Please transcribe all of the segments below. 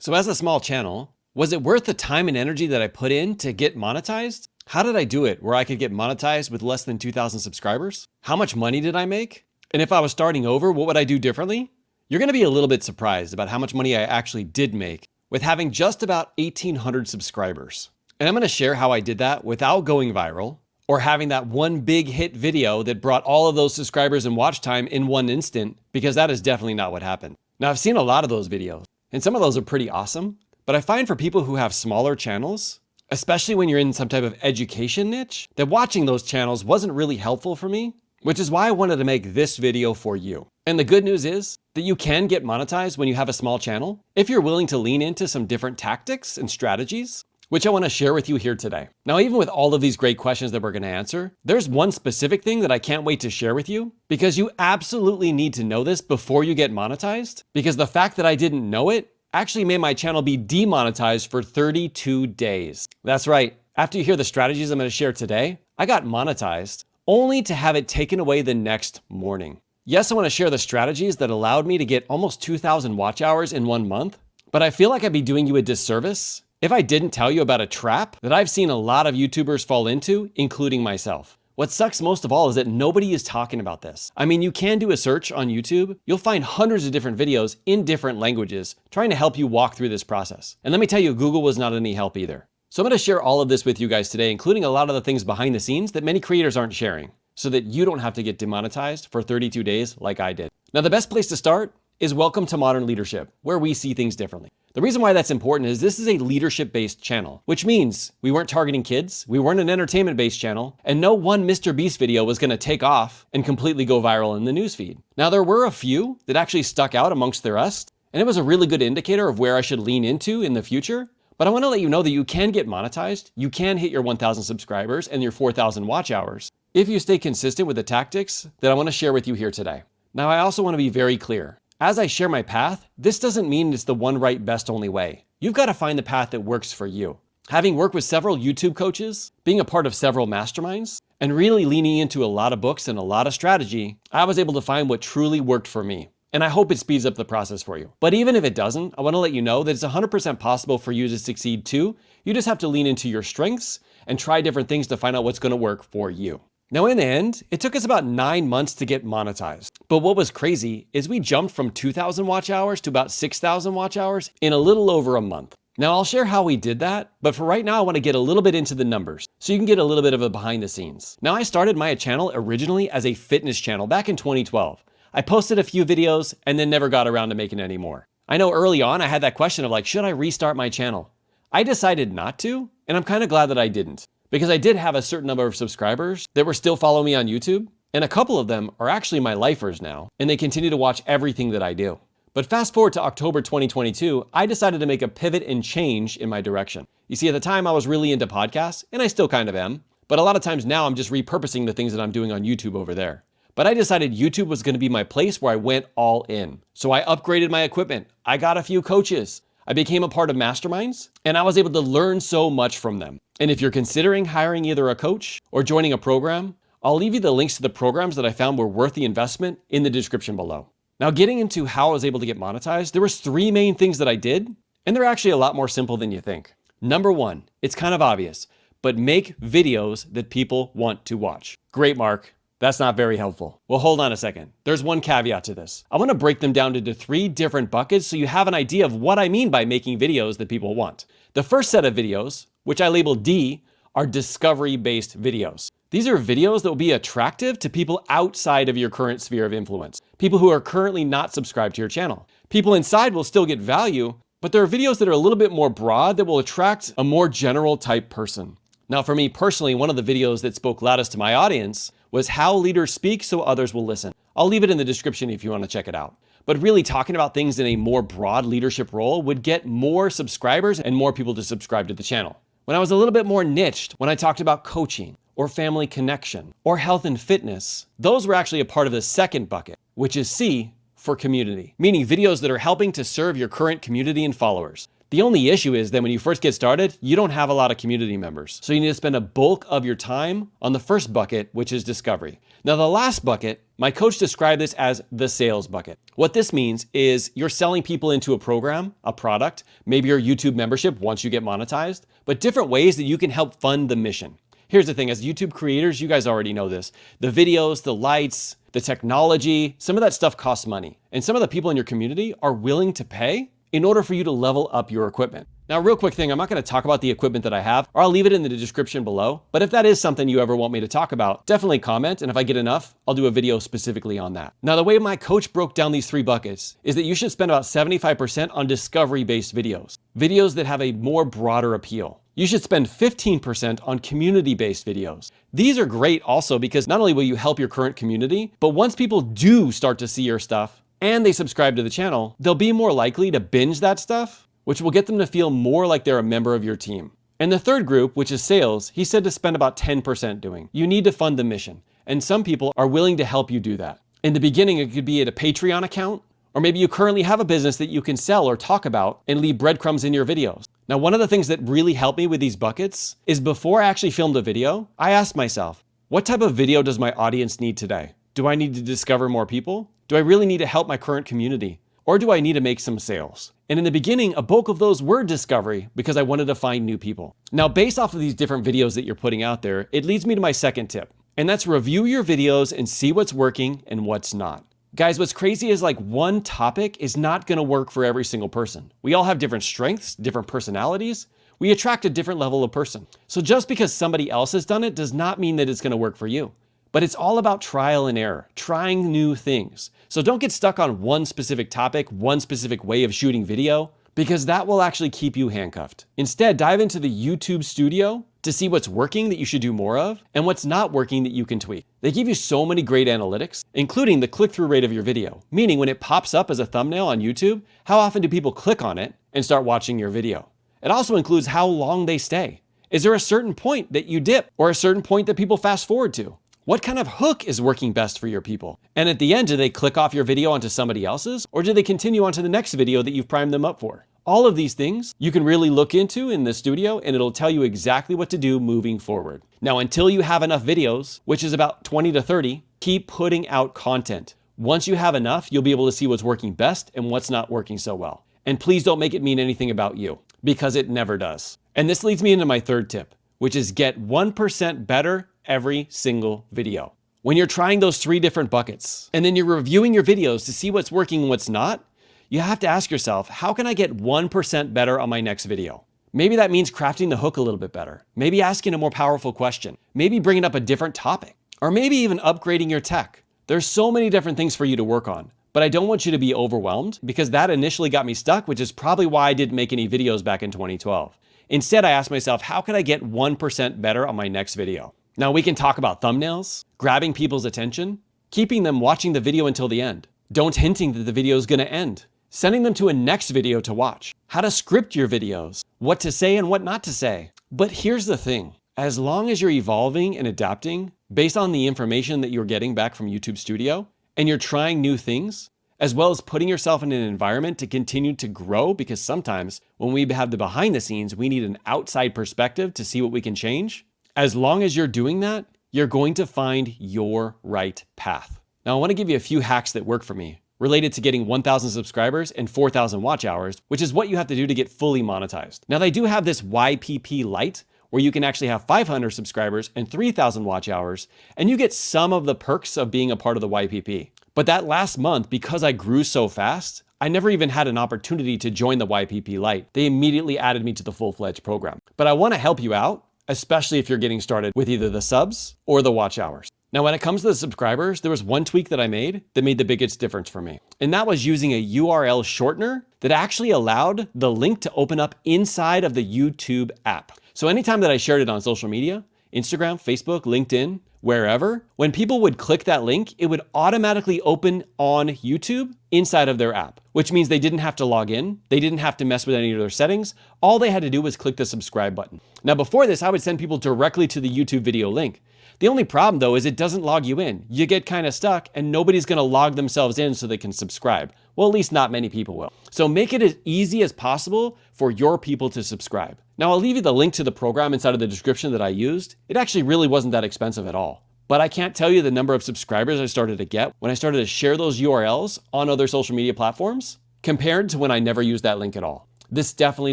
So as a small channel, was it worth the time and energy that I put in to get monetized? How did I do it where I could get monetized with less than 2,000 subscribers? How much money did I make? And if I was starting over, what would I do differently? You're gonna be a little bit surprised about how much money I actually did make with having just about 1,800 subscribers. And I'm gonna share how I did that without going viral or having that one big hit video that brought all of those subscribers and watch time in one instant, because that is definitely not what happened. Now, I've seen a lot of those videos, and some of those are pretty awesome, but I find for people who have smaller channels, especially when you're in some type of education niche, that watching those channels wasn't really helpful for me, which is why I wanted to make this video for you. And the good news is that you can get monetized when you have a small channel if you're willing to lean into some different tactics and strategies, which I want to share with you here today. Now, even with all of these great questions that we're going to answer, there's one specific thing that I can't wait to share with you, because you absolutely need to know this before you get monetized, because the fact that I didn't know it actually made my channel be demonetized for 32 days. That's right. After you hear the strategies I'm going to share today, I got monetized only to have it taken away the next morning. Yes, I want to share the strategies that allowed me to get almost 2,000 watch hours in 1 month, but I feel like I'd be doing you a disservice if I didn't tell you about a trap that I've seen a lot of YouTubers fall into, including myself. What sucks most of all is that nobody is talking about this. I mean, you can do a search on YouTube. You'll find hundreds of different videos in different languages trying to help you walk through this process. And let me tell you, Google was not any help either. So I'm going to share all of this with you guys today, including a lot of the things behind the scenes that many creators aren't sharing, so that you don't have to get demonetized for 32 days like I did. Now, the best place to start is welcome to Modern Leadership, where we see things differently. The reason why that's important is this is a leadership-based channel, which means we weren't targeting kids, we weren't an entertainment-based channel, and no one Mr. Beast video was gonna take off and completely go viral in the newsfeed. Now, there were a few that actually stuck out amongst the rest, and it was a really good indicator of where I should lean into in the future. But I wanna let you know that you can get monetized, you can hit your 1,000 subscribers and your 4,000 watch hours if you stay consistent with the tactics that I wanna share with you here today. Now, I also wanna be very clear. As I share my path, this doesn't mean it's the one right, best, only way. You've got to find the path that works for you. Having worked with several YouTube coaches, being a part of several masterminds, and really leaning into a lot of books and a lot of strategy, I was able to find what truly worked for me. And I hope it speeds up the process for you. But even if it doesn't, I want to let you know that it's 100% possible for you to succeed too. You just have to lean into your strengths and try different things to find out what's going to work for you. Now, in the end, it took us about 9 months to get monetized. But what was crazy is we jumped from 2,000 watch hours to about 6,000 watch hours in a little over a month. Now, I'll share how we did that, but for right now, I want to get a little bit into the numbers so you can get a little bit of a behind the scenes. Now, I started my channel originally as a fitness channel back in 2012. I posted a few videos and then never got around to making any more. I know early on I had that question of like, should I restart my channel? I decided not to, and I'm kind of glad that I didn't, because I did have a certain number of subscribers that were still following me on YouTube, and a couple of them are actually my lifers now, and they continue to watch everything that I do. But fast forward to October 2022, I decided to make a pivot and change in my direction. You see, at the time I was really into podcasts, and I still kind of am, but a lot of times now I'm just repurposing the things that I'm doing on YouTube over there. But I decided YouTube was going to be my place where I went all in. So I upgraded my equipment. I got a few coaches. I became a part of masterminds, and I was able to learn so much from them. And if you're considering hiring either a coach or joining a program, I'll leave you the links to the programs that I found were worth the investment in the description below. Now, getting into how I was able to get monetized, there was 3 main things that I did, and they're actually a lot more simple than you think. Number 1, it's kind of obvious, but make videos that people want to watch. Great, Mark. That's not very helpful. Well, hold on a second. There's one caveat to this. I want to break them down into 3 different buckets so you have an idea of what I mean by making videos that people want. The first set of videos, which I label D, are discovery-based videos. These are videos that will be attractive to people outside of your current sphere of influence, people who are currently not subscribed to your channel. People inside will still get value, but there are videos that are a little bit more broad that will attract a more general type person. Now, for me personally, one of the videos that spoke loudest to my audience was how leaders speak so others will listen. I'll leave it in the description if you want to check it out. But really talking about things in a more broad leadership role would get more subscribers and more people to subscribe to the channel. When I was a little bit more niched, when I talked about coaching or family connection or health and fitness, those were actually a part of the second bucket, which is C for community, meaning videos that are helping to serve your current community and followers. The only issue is that when you first get started, you don't have a lot of community members. So you need to spend a bulk of your time on the first bucket, which is discovery. Now the last bucket, my coach described this as the sales bucket. What this means is you're selling people into a program, a product, maybe your YouTube membership once you get monetized, but different ways that you can help fund the mission. Here's the thing, as YouTube creators, you guys already know this. The videos, the lights, the technology, some of that stuff costs money. And some of the people in your community are willing to pay in order for you to level up your equipment. Now, real quick thing, I'm not gonna talk about the equipment that I have, or I'll leave it in the description below. But if that is something you ever want me to talk about, definitely comment. And if I get enough, I'll do a video specifically on that. Now, the way my coach broke down these 3 buckets is that you should spend about 75% on discovery-based videos, videos that have a more broader appeal. You should spend 15% on community-based videos. These are great also because not only will you help your current community, but once people do start to see your stuff and they subscribe to the channel, they'll be more likely to binge that stuff, which will get them to feel more like they're a member of your team. And the third group, which is sales, he said to spend about 10% doing. You need to fund the mission. And some people are willing to help you do that. In the beginning, it could be at a Patreon account, or maybe you currently have a business that you can sell or talk about and leave breadcrumbs in your videos. Now, one of the things that really helped me with these buckets is before I actually filmed a video, I asked myself, what type of video does my audience need today? Do I need to discover more people? Do I really need to help my current community? Or do I need to make some sales? And in the beginning, a bulk of those were discovery because I wanted to find new people. Now, based off of these different videos that you're putting out there, it leads me to my second tip. And that's review your videos and see what's working and what's not. Guys, what's crazy is like one topic is not gonna work for every single person. We all have different strengths, different personalities. We attract a different level of person. So just because somebody else has done it does not mean that it's gonna work for you. But it's all about trial and error, trying new things. So don't get stuck on one specific topic, one specific way of shooting video, because that will actually keep you handcuffed. Instead, dive into the YouTube studio to see what's working that you should do more of and what's not working that you can tweak. They give you so many great analytics, including the click-through rate of your video, meaning when it pops up as a thumbnail on YouTube, how often do people click on it and start watching your video? It also includes how long they stay. Is there a certain point that you dip or a certain point that people fast forward to? What kind of hook is working best for your people? And at the end, do they click off your video onto somebody else's, or do they continue onto the next video that you've primed them up for? All of these things you can really look into in the studio, and it'll tell you exactly what to do moving forward. Now, until you have enough videos, which is about 20 to 30, keep putting out content. Once you have enough, you'll be able to see what's working best and what's not working so well. And please don't make it mean anything about you, because it never does. And this leads me into my third tip, which is get 1% better every single video. When you're trying those 3 different buckets, and then you're reviewing your videos to see what's working and what's not, you have to ask yourself, how can I get 1% better on my next video? Maybe that means crafting the hook a little bit better. Maybe asking a more powerful question. Maybe bringing up a different topic. Or maybe even upgrading your tech. There's so many different things for you to work on. But I don't want you to be overwhelmed because that initially got me stuck, which is probably why I didn't make any videos back in 2012. Instead, I asked myself, how can I get 1% better on my next video? Now we can talk about thumbnails, grabbing people's attention, keeping them watching the video until the end. Don't hinting that the video is gonna end. Sending them to a next video to watch. How to script your videos, what to say and what not to say. But here's the thing, as long as you're evolving and adapting based on the information that you're getting back from YouTube Studio, and you're trying new things, as well as putting yourself in an environment to continue to grow, because sometimes when we have the behind the scenes, we need an outside perspective to see what we can change. As long as you're doing that, you're going to find your right path. Now, I want to give you a few hacks that work for me related to getting 1,000 subscribers and 4,000 watch hours, which is what you have to do to get fully monetized. Now, they do have this YPP Lite, where you can actually have 500 subscribers and 3,000 watch hours, and you get some of the perks of being a part of the YPP. But that last month, because I grew so fast, I never even had an opportunity to join the YPP Lite. They immediately added me to the full-fledged program. But I want to help you out, especially if you're getting started with either the subs or the watch hours. Now, when it comes to the subscribers, there was one tweak that I made that made the biggest difference for me. And that was using a URL shortener that actually allowed the link to open up inside of the YouTube app. So anytime that I shared it on social media, Instagram, Facebook, LinkedIn, wherever, when people would click that link, it would automatically open on YouTube inside of their app, which means they didn't have to log in. They didn't have to mess with any of their settings. All they had to do was click the subscribe button. Now, before this, I would send people directly to the YouTube video link. The only problem though is it doesn't log you in. You get kind of stuck and nobody's gonna log themselves in so they can subscribe. Well, at least not many people will. So make it as easy as possible for your people to subscribe. Now I'll leave you the link to the program inside of the description that I used. It actually really wasn't that expensive at all. But I can't tell you the number of subscribers I started to get when I started to share those URLs on other social media platforms compared to when I never used that link at all. This definitely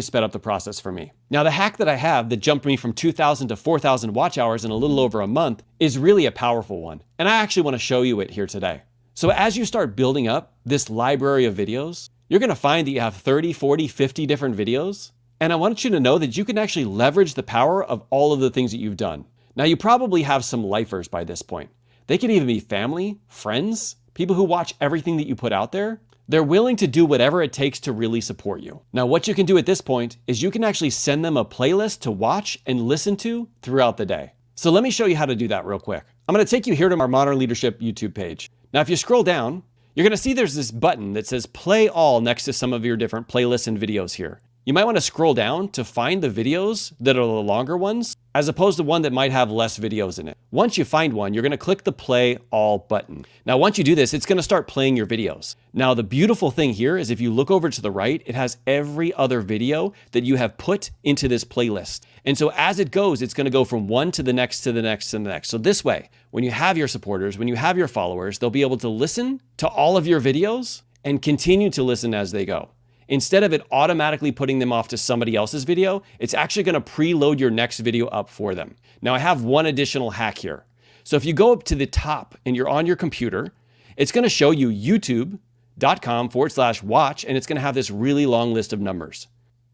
sped up the process for me. Now the hack that I have that jumped me from 2,000 to 4,000 watch hours in a little over a month is really a powerful one. And I actually want to show you it here today. So as you start building up this library of videos, you're going to find that you have 30, 40, 50 different videos. And I want you to know that you can actually leverage the power of all of the things that you've done. Now you probably have some lifers by this point. They could even be family, friends, people who watch everything that you put out there. They're willing to do whatever it takes to really support you. Now, what you can do at this point is you can actually send them a playlist to watch and listen to throughout the day. So let me show you how to do that real quick. I'm going to take you here to our Modern Leadership YouTube page. Now, if you scroll down, you're going to see there's this button that says play all next to some of your different playlists and videos here. You might want to scroll down to find the videos that are the longer ones, as opposed to one that might have less videos in it. Once you find one, you're going to click the play all button. Now, once you do this, it's going to start playing your videos. Now, the beautiful thing here is if you look over to the right, it has every other video that you have put into this playlist. And so as it goes, it's going to go from one to the next, to the next, to the next. So this way, when you have your supporters, when you have your followers, they'll be able to listen to all of your videos and continue to listen as they go. Instead of it automatically putting them off to somebody else's video, it's actually going to preload your next video up for them. Now I have one additional hack here. So if you go up to the top and you're on your computer, it's going to show you youtube.com/watch, and it's going to have this really long list of numbers.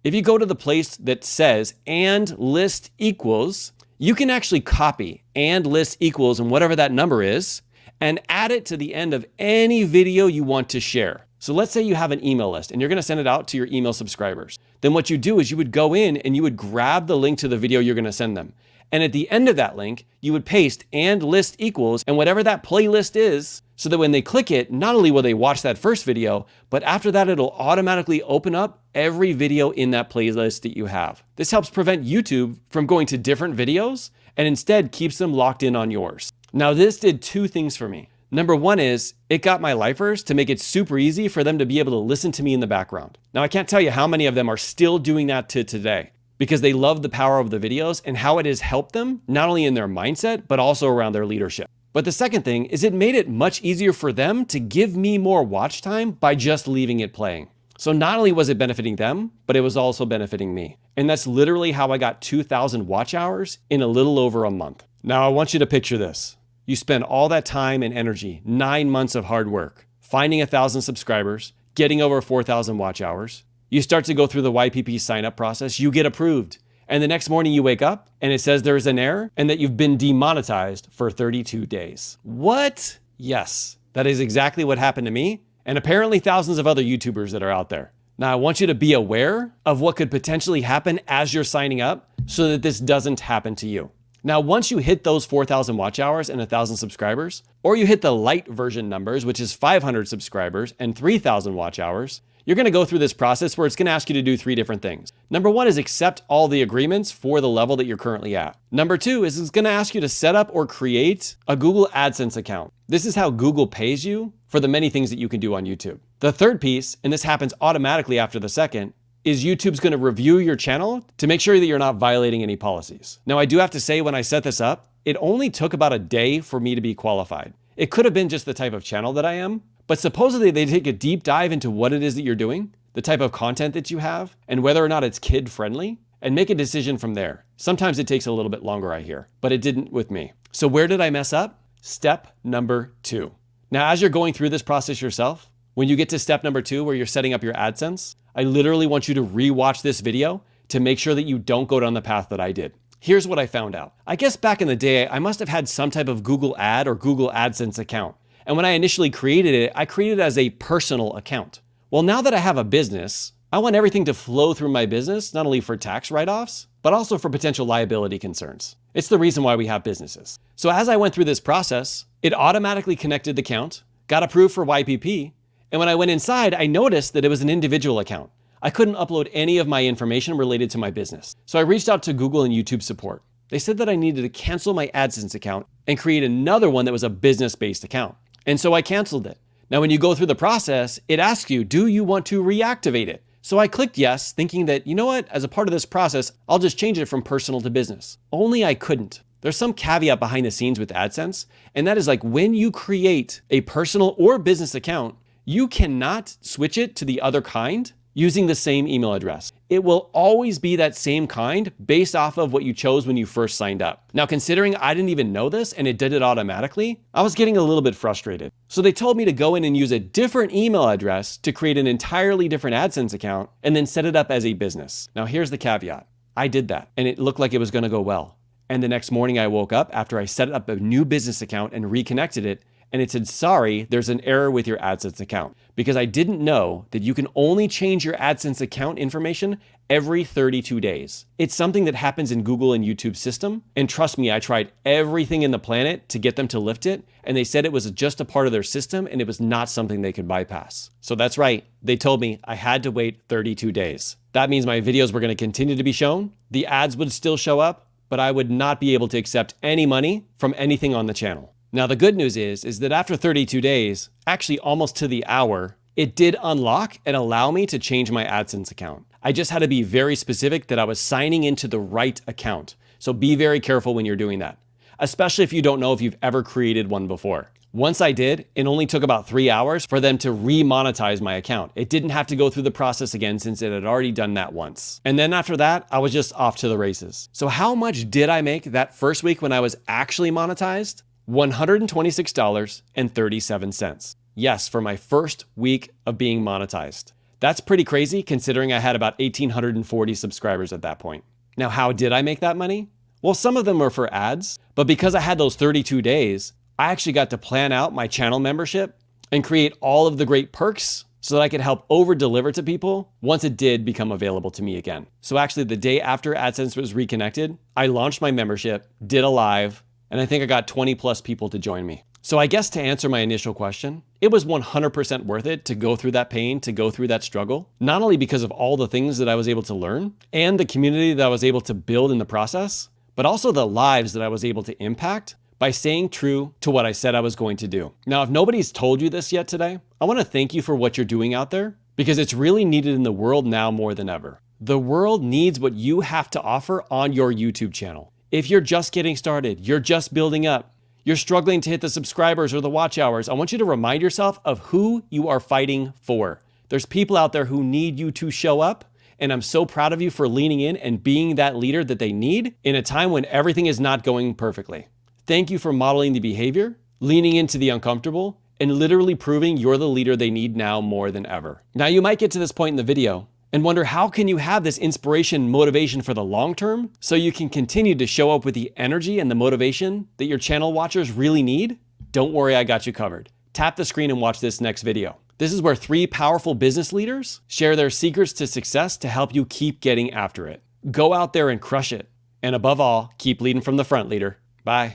If you go to the place that says and list equals, you can actually copy and list equals and whatever that number is and add it to the end of any video you want to share. So let's say you have an email list and you're going to send it out to your email subscribers. Then what you do is you would go in and you would grab the link to the video you're going to send them. And at the end of that link, you would paste and list equals and whatever that playlist is, so that when they click it, not only will they watch that first video, but after that, it'll automatically open up every video in that playlist that you have. This helps prevent YouTube from going to different videos and instead keeps them locked in on yours. Now, this did two things for me. Number one is it got my lifers to make it super easy for them to be able to listen to me in the background. Now, I can't tell you how many of them are still doing that to today because they love the power of the videos and how it has helped them, not only in their mindset, but also around their leadership. But the second thing is it made it much easier for them to give me more watch time by just leaving it playing. So not only was it benefiting them, but it was also benefiting me. And that's literally how I got 2,000 watch hours in a little over a month. Now, I want you to picture this. You spend all that time and energy, 9 months of hard work, finding 1,000 subscribers, getting over 4,000 watch hours. You start to go through the YPP sign-up process, you get approved. And the next morning you wake up and it says there is an error and that you've been demonetized for 32 days. What? Yes, that is exactly what happened to me and apparently thousands of other YouTubers that are out there. Now, I want you to be aware of what could potentially happen as you're signing up so that this doesn't happen to you. Now, once you hit those 4,000 watch hours and 1,000 subscribers, or you hit the light version numbers, which is 500 subscribers and 3,000 watch hours, you're going to go through this process where it's going to ask you to do 3 different things. Number 1 is accept all the agreements for the level that you're currently at. Number 2 is it's going to ask you to set up or create a Google AdSense account. This is how Google pays you for the many things that you can do on YouTube. The third piece, and this happens automatically after the second, is YouTube's going to review your channel to make sure that you're not violating any policies. Now, I do have to say when I set this up, it only took about a day for me to be qualified. It could have been just the type of channel that I am, but supposedly they take a deep dive into what it is that you're doing, the type of content that you have, and whether or not it's kid friendly, and make a decision from there. Sometimes it takes a little bit longer, I hear, but it didn't with me. So where did I mess up? Step number 2. Now, as you're going through this process yourself, when you get to step number 2, where you're setting up your AdSense, I literally want you to rewatch this video to make sure that you don't go down the path that I did. Here's what I found out. I guess back in the day, I must have had some type of Google Ad or Google AdSense account. And when I initially created it, I created it as a personal account. Well, now that I have a business, I want everything to flow through my business, not only for tax write-offs, but also for potential liability concerns. It's the reason why we have businesses. So as I went through this process, it automatically connected the account, got approved for YPP, and when I went inside, I noticed that it was an individual account. I couldn't upload any of my information related to my business. So I reached out to Google and YouTube support. They said that I needed to cancel my AdSense account and create another one that was a business-based account. And so I canceled it. Now, when you go through the process, it asks you, do you want to reactivate it? So I clicked yes, thinking that, you know what, as a part of this process, I'll just change it from personal to business. Only I couldn't. There's some caveat behind the scenes with AdSense, and that is like when you create a personal or business account, you cannot switch it to the other kind using the same email address. It will always be that same kind based off of what you chose when you first signed up. Now, considering I didn't even know this and it did it automatically, I was getting a little bit frustrated. So they told me to go in and use a different email address to create an entirely different AdSense account and then set it up as a business. Now, here's the caveat. I did that and it looked like it was going to go well. And the next morning I woke up after I set up a new business account and reconnected it, and it said, sorry, there's an error with your AdSense account, because I didn't know that you can only change your AdSense account information every 32 days. It's something that happens in Google and YouTube system. And trust me, I tried everything in the planet to get them to lift it. And they said it was just a part of their system and it was not something they could bypass. So that's right. They told me I had to wait 32 days. That means my videos were going to continue to be shown. The ads would still show up, but I would not be able to accept any money from anything on the channel. Now, the good news is that after 32 days, actually almost to the hour, it did unlock and allow me to change my AdSense account. I just had to be very specific that I was signing into the right account. So be very careful when you're doing that, especially if you don't know if you've ever created one before. Once I did, it only took about 3 hours for them to re-monetize my account. It didn't have to go through the process again since it had already done that once. And then after that, I was just off to the races. So how much did I make that first week when I was actually monetized? $126.37. Yes, for my first week of being monetized. That's pretty crazy considering I had about 1,840 subscribers at that point. Now, how did I make that money? Well, some of them were for ads, but because I had those 32 days, I actually got to plan out my channel membership and create all of the great perks so that I could help over deliver to people once it did become available to me again. So actually the day after AdSense was reconnected, I launched my membership, did a live, and I think I got 20 plus people to join me. So I guess to answer my initial question, it was 100% worth it to go through that pain, to go through that struggle, not only because of all the things that I was able to learn and the community that I was able to build in the process, but also the lives that I was able to impact by staying true to what I said I was going to do. Now, if nobody's told you this yet today, I want to thank you for what you're doing out there because it's really needed in the world now more than ever. The world needs what you have to offer on your YouTube channel. If you're just getting started, you're just building up, you're struggling to hit the subscribers or the watch hours, I want you to remind yourself of who you are fighting for. There's people out there who need you to show up, and I'm so proud of you for leaning in and being that leader that they need in a time when everything is not going perfectly. Thank you for modeling the behavior, leaning into the uncomfortable, and literally proving you're the leader they need now more than ever. Now, you might get to this point in the video and wonder how can you have this inspiration, motivation for the long term so you can continue to show up with the energy and the motivation that your channel watchers really need? Don't worry, I got you covered. Tap the screen and watch this next video. This is where 3 powerful business leaders share their secrets to success to help you keep getting after it. Go out there and crush it. And above all, keep leading from the front, leader. Bye.